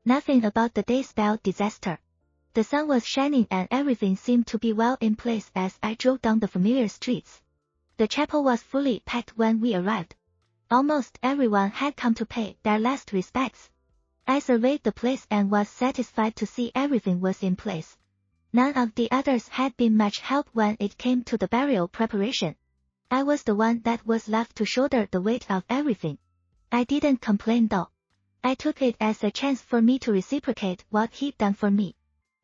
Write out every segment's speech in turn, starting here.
Nothing about the day spelled disaster. The sun was shining and everything seemed to be well in place as I drove down the familiar streets. The chapel was fully packed when we arrived. Almost everyone had come to pay their last respects. I surveyed the place and was satisfied to see everything was in place. None of the others had been much help when it came to the burial preparation. I was the one that was left to shoulder the weight of everything. I didn't complain though. I took it as a chance for me to reciprocate what he'd done for me.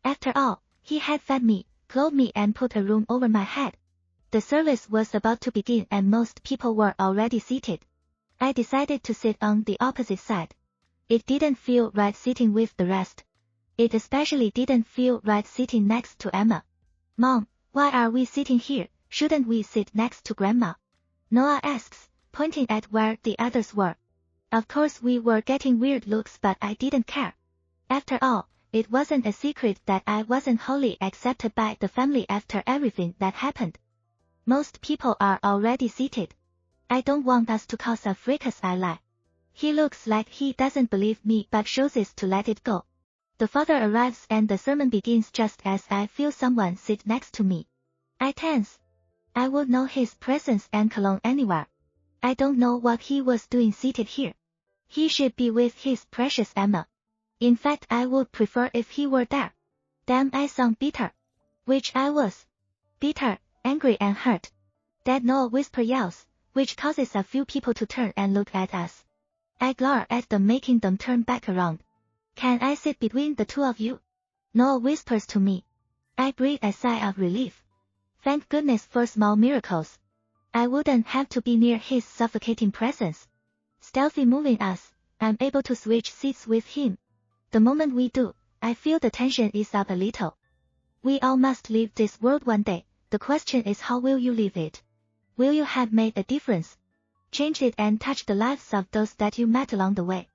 After all, he had fed me, clothed me and put a room over my head. The service was about to begin and most people were already seated. I decided to sit on the opposite side. It didn't feel right sitting with the rest. It especially didn't feel right sitting next to Emma. Mom, why are we sitting here? Shouldn't we sit next to Grandma? Noah asks, pointing at where the others were. Of course we were getting weird looks but I didn't care. After all, it wasn't a secret that I wasn't wholly accepted by the family after everything that happened. Most people are already seated. I don't want us to cause a fracas. I lie. He looks like he doesn't believe me but chooses to let it go. The father arrives and the sermon begins just as I feel someone sit next to me. I tense. I would know his presence and cologne anywhere. I don't know what he was doing seated here. He should be with his precious Emma. In fact, I would prefer if he were there. Damn, I sound bitter. Which I was. Bitter, angry and hurt. That Noah whisper yells, which causes a few people to turn and look at us. I glare at them, making them turn back around. Can I sit between the two of you? Noah whispers to me. I breathe a sigh of relief. Thank goodness for small miracles. I wouldn't have to be near his suffocating presence. Stealthy moving us, I'm able to switch seats with him. The moment we do, I feel the tension ease up a little. We all must leave this world one day. The question is, how will you leave it? Will you have made a difference? Change it and touch the lives of those that you met along the way?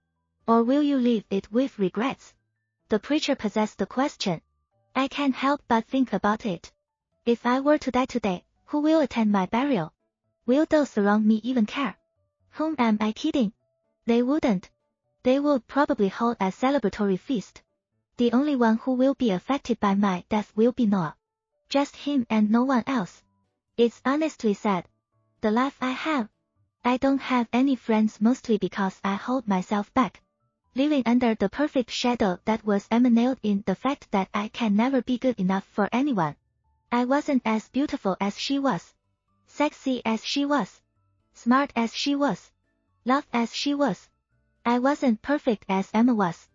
Or will you leave it with regrets? The preacher possessed the question. I can't help but think about it. If I were to die today, who will attend my burial? Will those around me even care? Whom am I kidding? They wouldn't. They would probably hold a celebratory feast. The only one who will be affected by my death will be Noah. Just him and no one else. It's honestly sad. The life I have. I don't have any friends, mostly because I hold myself back. Living under the perfect shadow that was emanated in the fact that I can never be good enough for anyone. I wasn't as beautiful as she was. Sexy as she was. Smart as she was. Loved as she was. I wasn't perfect as Emma was.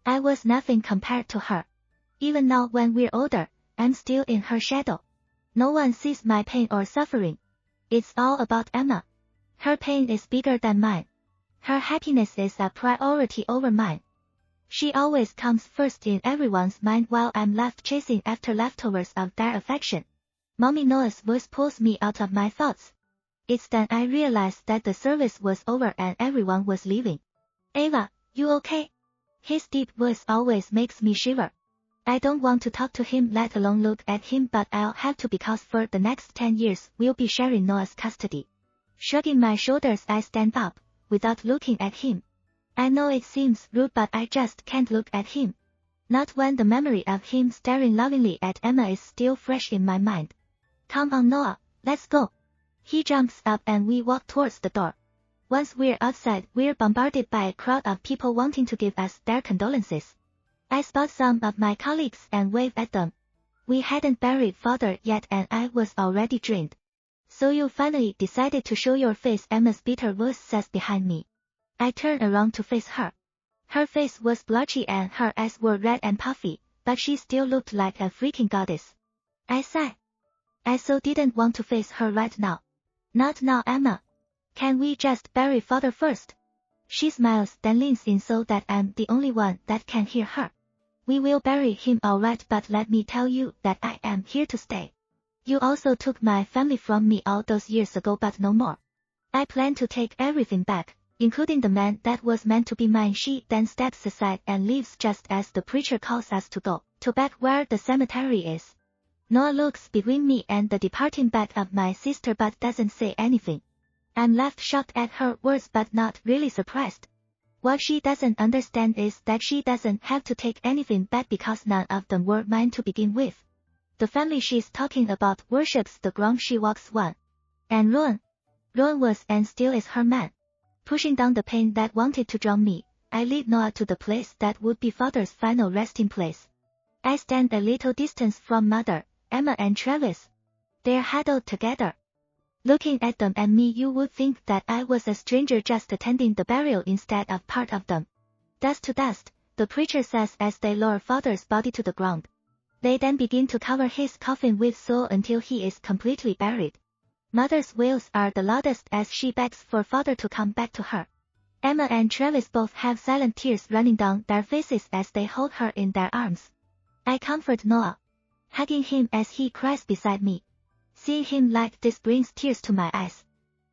I was nothing compared to her. Even now when we're older, I'm still in her shadow. No one sees my pain or suffering. It's all about Emma. Her pain is bigger than mine. Her happiness is a priority over mine. She always comes first in everyone's mind while I'm left chasing after leftovers of their affection. Mommy Noah's voice pulls me out of my thoughts. It's then I realized that the service was over and everyone was leaving. Ava, you okay? His deep voice always makes me shiver. I don't want to talk to him, let alone look at him, but I'll have to because for the next 10 years we'll be sharing Noah's custody. Shrugging my shoulders, I stand up, without looking at him. I know it seems rude but I just can't look at him. Not when the memory of him staring lovingly at Emma is still fresh in my mind. Come on Noah, let's go. He jumps up and we walk towards the door. Once we're outside, we're bombarded by a crowd of people wanting to give us their condolences. I spot some of my colleagues and wave at them. We hadn't buried father yet and I was already drained. So you finally decided to show your face, Emma's bitter voice says behind me. I turn around to face her. Her face was blotchy and her eyes were red and puffy, but she still looked like a freaking goddess. I sigh. I so didn't want to face her right now. Not now, Emma. Can we just bury father first? She smiles, then leans in so that I'm the only one that can hear her. We will bury him alright, but let me tell you that I am here to stay. You also took my family from me all those years ago, but no more. I plan to take everything back, including the man that was meant to be mine. She then steps aside and leaves just as the preacher calls us to go, to back where the cemetery is. Noah looks between me and the departing back of my sister but doesn't say anything. I'm left shocked at her words but not really surprised. What she doesn't understand is that she doesn't have to take anything back because none of them were mine to begin with. The family she's talking about worships the ground she walks on. And Rowan was and still is her man. Pushing down the pain that wanted to drown me, I lead Noah to the place that would be father's final resting place. I stand a little distance from mother, Emma and Travis. They're huddled together. Looking at them and me, you would think that I was a stranger just attending the burial instead of part of them. Dust to dust, the preacher says as they lower father's body to the ground. They then begin to cover his coffin with soil until he is completely buried. Mother's wails are the loudest as she begs for father to come back to her. Emma and Travis both have silent tears running down their faces as they hold her in their arms. I comfort Noah, hugging him as he cries beside me. Seeing him like this brings tears to my eyes.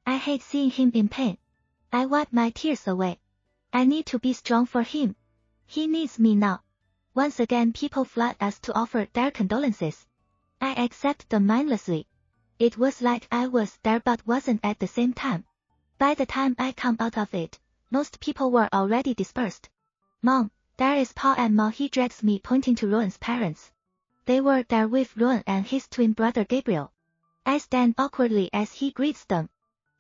I hate seeing him in pain. I wipe my tears away. I need to be strong for him. He needs me now. Once again people flood us to offer their condolences. I accept them mindlessly. It was like I was there but wasn't at the same time. By the time I come out of it, most people were already dispersed. Mom, there is Pa and Ma, he drags me, pointing to Rowan's parents. They were there with Rowan and his twin brother Gabriel. I stand awkwardly as he greets them.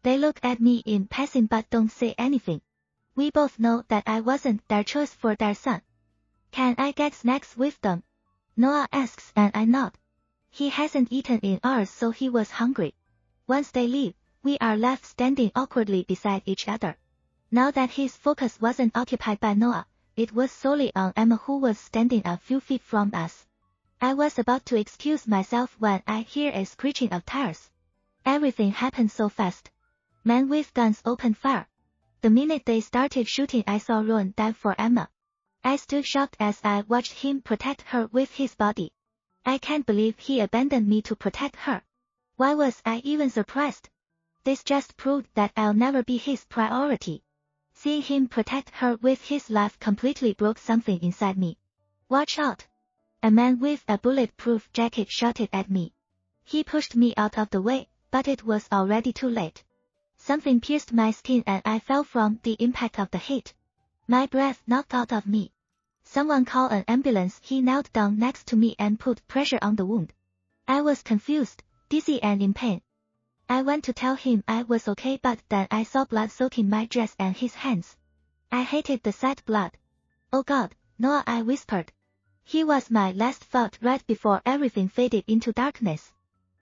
They look at me in passing but don't say anything. We both know that I wasn't their choice for their son. Can I get snacks with them? Noah asks and I nod. He hasn't eaten in hours so he was hungry. Once they leave, we are left standing awkwardly beside each other. Now that his focus wasn't occupied by Noah, it was solely on Emma, who was standing a few feet from us. I was about to excuse myself when I hear a screeching of tires. Everything happened so fast. Men with guns opened fire. The minute they started shooting, I saw Rowan dive for Emma. I stood shocked as I watched him protect her with his body. I can't believe he abandoned me to protect her. Why was I even surprised? This just proved that I'll never be his priority. Seeing him protect her with his life completely broke something inside me. Watch out! A man with a bulletproof jacket shouted at me. He pushed me out of the way, but it was already too late. Something pierced my skin and I fell from the impact of the hit. My breath knocked out of me. Someone call an ambulance. He knelt down next to me and put pressure on the wound. I was confused, dizzy and in pain. I went to tell him I was okay, but then I saw blood soaking my dress and his hands. I hated the sight. Blood. Oh God, Noah, I whispered. He was my last thought right before everything faded into darkness.